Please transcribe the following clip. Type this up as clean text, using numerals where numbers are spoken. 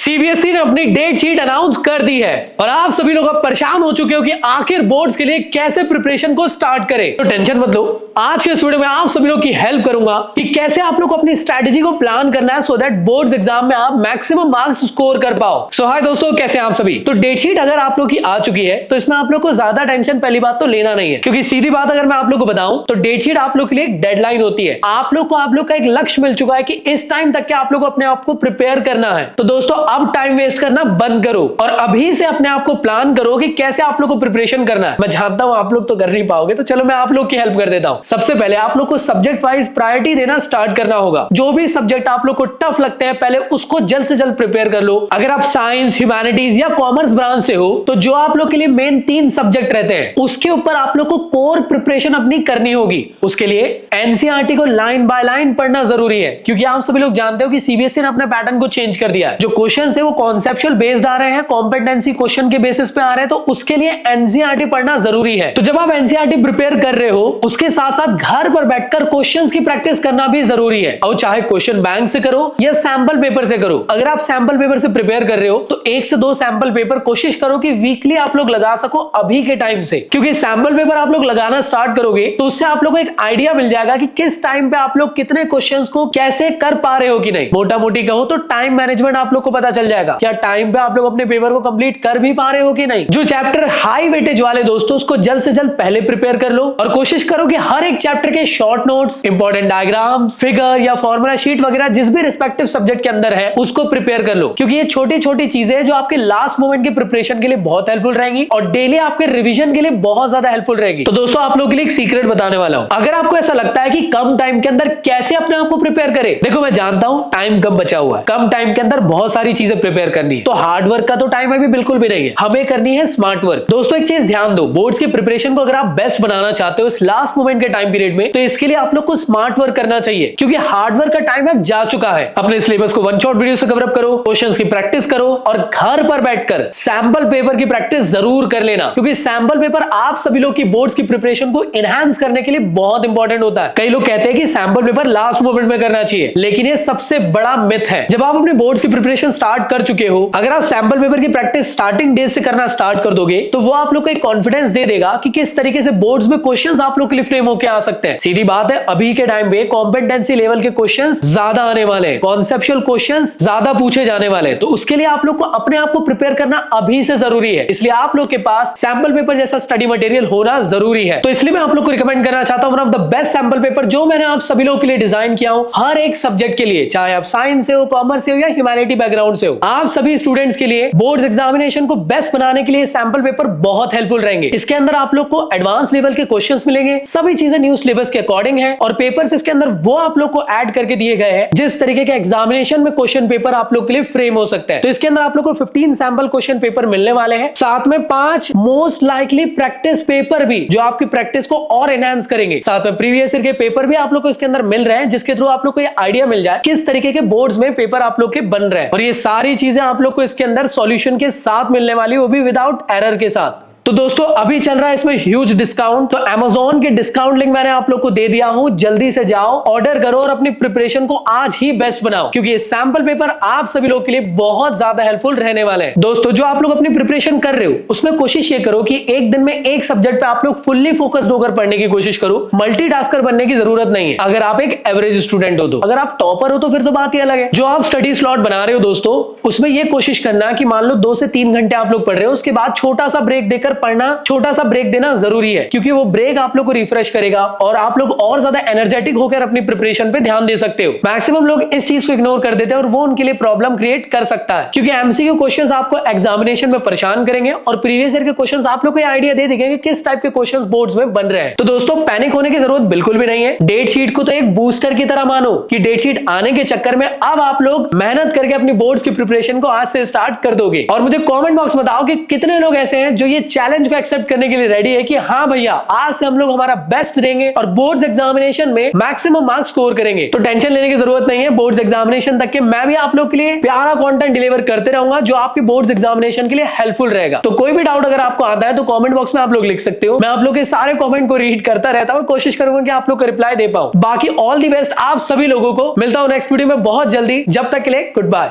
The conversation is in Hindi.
सीबीएसई ने अपनी डेट शीट अनाउंस कर दी है और आप सभी लोग अब परेशान हो चुके हो कि आखिर बोर्ड्स के लिए कैसे प्रिपरेशन को स्टार्ट करें। तो टेंशन मत लो, आज के इस वीडियो में आप सभी लोग की हेल्प करूंगा कि कैसे आप लोग को अपनी स्ट्रेटेजी को प्लान करना है सो दैट बोर्ड्स एग्जाम में आप मैक्सिमम मार्क्स स्कोर कर पाओ। सो हाय दोस्तों, कैसे आप सभी। तो डेट शीट अगर आप लोग की आ चुकी है तो इसमें आप लोग को ज्यादा टेंशन पहली बात तो लेना नहीं है, क्योंकि सीधी बात अगर मैं आप लोग को बताऊं तो डेट शीट आप लोग के लिए एक डेडलाइन होती है। आप लोग का एक लक्ष्य मिल चुका है कि इस टाइम तक के आप लोग को अपने आप को प्रिपेयर करना है। तो दोस्तों अब टाइम वेस्ट करना बंद करो और अभी से अपने आप को प्लान करो कि कैसे आप लोग को प्रिपरेशन करना है। मैं जानता हूं आप लोग तो कर नहीं पाओगे, तो चलो मैं आप लोग की हेल्प कर देता हूं। सबसे पहले आप लोग को सब्जेक्ट वाइज प्रायोरिटी देना स्टार्ट करना होगा। जो भी सब्जेक्ट आप लोग को टफ लगते हैं पहले उसको जल्द से जल्द प्रिपेयर कर लो। अगर आप साइंस, ह्यूमैनिटीज या कॉमर्स ब्रांच से हो तो जो आप लोग के लिए मेन 3 सब्जेक्ट रहते हैं उसके ऊपर आप लोग को कोर प्रिपरेशन अपनी करनी होगी। उसके लिए एनसीईआरटी को लाइन बाय लाइन पढ़ना जरूरी है, क्योंकि आप सभी लोग जानते हो कि सीबीएसई ने अपने पैटर्न को चेंज कर दिया है। जो क्वेश्चन है वो कॉन्सेप्चुअल बेस्ड आ रहे हैं, कॉम्पिटेंसी क्वेश्चन के बेसिस पे आ रहे हैं, तो उसके लिए एनसीईआरटी पढ़ना जरूरी है। तो जब आप एनसीईआरटी प्रिपेयर कर रहे हो उसके साथ साथ घर पर बैठकर क्वेश्चंस की प्रैक्टिस करना भी जरूरी है। और चाहे क्वेश्चन बैंक से करो या सैंपल पेपर से करो। अगर आप सैंपल पेपर से प्रिपेयर कर रहे हो तो 1 से 2 सैंपल पेपर कोशिश करो कि वीकली आप लोग लगा सको अभी के टाइम से, क्योंकि सैंपल पेपर आप लोग लगाना स्टार्ट करोगे तो उससे आप लोग को एक आइडिया मिल जाएगा कि किस टाइम पे आप लोग कितने क्वेश्चंस को कैसे कर पा रहे हो कि नहीं। मोटा मोटी कहो तो टाइम मैनेजमेंट आप लोग को पता चल जाएगा, क्या टाइम पे आप लोग अपने पेपर को कंप्लीट कर भी पा रहे हो कि नहीं। जो चैप्टर हाई वेटेज वाले दोस्तों उसको जल्द से जल्द पहले प्रिपेयर कर लो और कोशिश करो कि हर एक चैप्टर के short notes, important diagrams, figure या फॉर्मूला शीट वगैरह जिस भी रिस्पेक्टिव सब्जेक्ट के अंदर है उसको प्रिपेयर कर लो, क्योंकि ये छोटी छोटी चीजें हैं जो आपके लास्ट मोमेंट के प्रिपरेशन के लिए बहुत हेल्पफुल रहेंगी और डेली आपके रिवीजन के लिए बहुत ज्यादा हेल्पफुल रहेगी। तो दोस्तों आप लोगों के लिए एक सीक्रेट बताने वाला हूं। अगर आपको ऐसा लगता है कि कम टाइम के अंदर कैसे अपने आप को प्रिपेयर करें, देखो मैं जानता हूं टाइम कम बचा हुआ है, कम टाइम के अंदर बहुत सारी चीजें प्रिपेयर करनी है, तो हार्ड वर्क का तो टाइम अभी बिल्कुल भी नहीं है, हमें करनी है स्मार्ट वर्क। दोस्तों एक चीज ध्यान दो, बोर्ड्स की प्रिपरेशन को अगर आप बेस्ट बनाना चाहते हो इस लास्ट मोमेंट के टाइम पीरियड में, तो इसके लिए आप लोग को स्मार्ट वर्क करना चाहिए, क्योंकि हार्ड वर्क का टाइम अब जा चुका है। अपने सिलेबस को वन शॉट वीडियो से कवर अप करो, क्वेश्चंस की प्रैक्टिस करो और घर पर बैठकर सैंपल पेपर की प्रैक्टिस जरूर कर लेना, क्योंकि सैंपल पेपर आप सभी लोग की बोर्ड्स की प्रिपरेशन को एनहांस करने के लिए बहुत इंपॉर्टेंट होता है। कई लोग कहते हैं कि सैंपल पेपर लास्ट मोमेंट में करना चाहिए, लेकिन ये सबसे बड़ा मिथ है। जब आप अपने बोर्ड्स की प्रिपरेशन स्टार्ट कर चुके हो, अगर आप सैंपल पेपर की प्रैक्टिस स्टार्टिंग डेज से करना स्टार्ट कर दोगे तो वो आप लोग को एक कॉन्फिडेंस दे देगा कि किस तरीके से बोर्ड्स में क्वेश्चंस आप लोग के लिए फ्रेम होकर आ सकते हैं। सीधी बात है, अभी के टाइम पे कॉम्पिटेंसी लेवल के क्वेश्चंस ज्यादा आने वाले हैं, कॉन्सेप्चुअल क्वेश्चंस ज्यादा पूछे जाने वाले हैं, तो उसके लिए आप लोग को अपने आप को प्रिपेयर करना अभी से जरूरी है। इसलिए आप लोग के पास सैंपल पेपर जैसा स्टडी मटेरियल होना जरूरी है। तो इसलिए मैं आप लोग को रिकमेंड करना चाहता हूं one of the best sample paper जो मैंने आप सभी लोगों के लिए डिजाइन किया हूं, हर एक सब्जेक्ट के लिए, चाहे आप साइंस से हो, कॉमर्स से हो या ह्यूमैनिटी बैकग्राउंड से हो, आप सभी स्टूडेंट्स के लिए बोर्ड्स एग्जामिनेशन को बेस्ट बनाने के लिए सैंपल पेपर बहुत हेल्पफुल रहेंगे। इसके अंदर आप लोग को एडवांस लेवल के क्वेश्चंस मिलेंगे, सभी चीजें न्यू सिलेबस के अकॉर्डिंग है और पेपर्स इसके अंदर वो आप लोग को ऐड करके दिए गए हैं जिस तरीके के एग्जामिनेशन में क्वेश्चन पेपर आप लोग के लिए फ्रेम हो सकता है। तो इसके अंदर आप लोग को 15 सैंपल क्वेश्चन पेपर मिलने वाले हैं, साथ में 5 मोस्ट लाइकली प्रैक्टिस पेपर भी जो आपकी प्रैक्टिस को और एनहांस करेंगे। साथ में प्रीवियस ईयर के पेपर भी आप लोग को इसके अंदर मिल रहे हैं, जिसके थ्रू आप लोग को ये आइडिया मिल जाए किस तरीके के बोर्ड्स में पेपर आप लोग के बन रहे हैं। और ये सारी चीजें आप लोग को इसके अंदर सॉल्यूशन के साथ मिलने वाली, वो भी विदाउट एरर के साथ। तो दोस्तों अभी चल रहा है इसमें ह्यूज डिस्काउंट, तो Amazon के डिस्काउंट लिंक मैंने आप लोग को दे दिया हूं, जल्दी से जाओ, ऑर्डर करो और अपनी प्रिपरेशन को आज ही बेस्ट बनाओ, क्योंकि ये सैंपल पेपर आप सभी लोग के लिए बहुत ज्यादा हेल्पफुल रहने वाले हैं। दोस्तों जो आप लोग अपनी प्रिपरेशन कर रहे हो उसमें कोशिश ये करो कि एक दिन में एक सब्जेक्ट पे आप लोग फुल्ली फोकस्ड होकर पढ़ने की कोशिश करो, मल्टीटास्कर बनने की जरूरत नहीं है अगर आप एक एवरेज स्टूडेंट हो तो। अगर आप टॉपर हो तो फिर तो बात ही अलग है। जो आप स्टडी स्लॉट बना रहे हो दोस्तों, उसमें ये कोशिश करना कि मान लो 2 से 3 घंटे आप लोग पढ़ रहे हो, उसके बाद छोटा सा ब्रेक देकर पढ़ना, छोटा सा ब्रेक देना जरूरी है, क्योंकि वो ब्रेक आप लोग को रिफ्रेश करेगा और आप लोग और ज्यादा एनर्जेटिक होकर अपनी प्रिपरेशन पे ध्यान दे सकते हो। मैक्सिमम लोग इस चीज को इग्नोर कर देते हैं और वो उनके लिए प्रॉब्लम क्रिएट कर सकता है, क्योंकि एमसीक्यू क्वेश्चंस आपको एग्जामिनेशन में परेशान करेंगे और प्रीवियस ईयर के क्वेश्चंस आप लोग को आइडिया दे देंगे कि किस टाइप के क्वेश्चंस बोर्ड्स में बन रहे हैं। तो दोस्तों पैनिक होने की जरूरत बिल्कुल भी नहीं है। डेट शीट को तो एक बूस्टर की तरह मानो कि डेट शीट आने के चक्कर में अब आप लोग मेहनत करके अपनी बोर्ड्स की प्रिपरेशन को आज से स्टार्ट कर दोगे। और मुझे कॉमेंट बॉक्स में बताओ कि कितने लोग ऐसे हैं जो ये चैलेंज को एक्सेप्ट करने के लिए रेडी है कि हाँ भैया आज से हम लोग हमारा बेस्ट देंगे और बोर्ड्स एग्जामिनेशन में मैक्सिमम मार्क्स स्कोर करेंगे। तो टेंशन लेने की जरूरत नहीं है, बोर्ड्स एग्जामिनेशन तक के मैं भी आप लोग के लिए प्यारा कंटेंट डिलीवर करते रहूंगा जो आपके बोर्ड्स एग्जामिनेशन के लिए हेल्पफुल रहेगा। तो कोई भी डाउट अगर आपको आता है तो कमेंट बॉक्स में आप लोग लिख सकते हो, मैं आप लोग के सारे कमेंट को रीड करता रहता हूं और कोशिश करूंगा कि आप लोग को रिप्लाई दे पाऊं। बाकी ऑल द बेस्ट आप सभी लोगों को, मिलता हूं नेक्स्ट वीडियो में बहुत जल्दी, जब तक के लिए गुड बाय।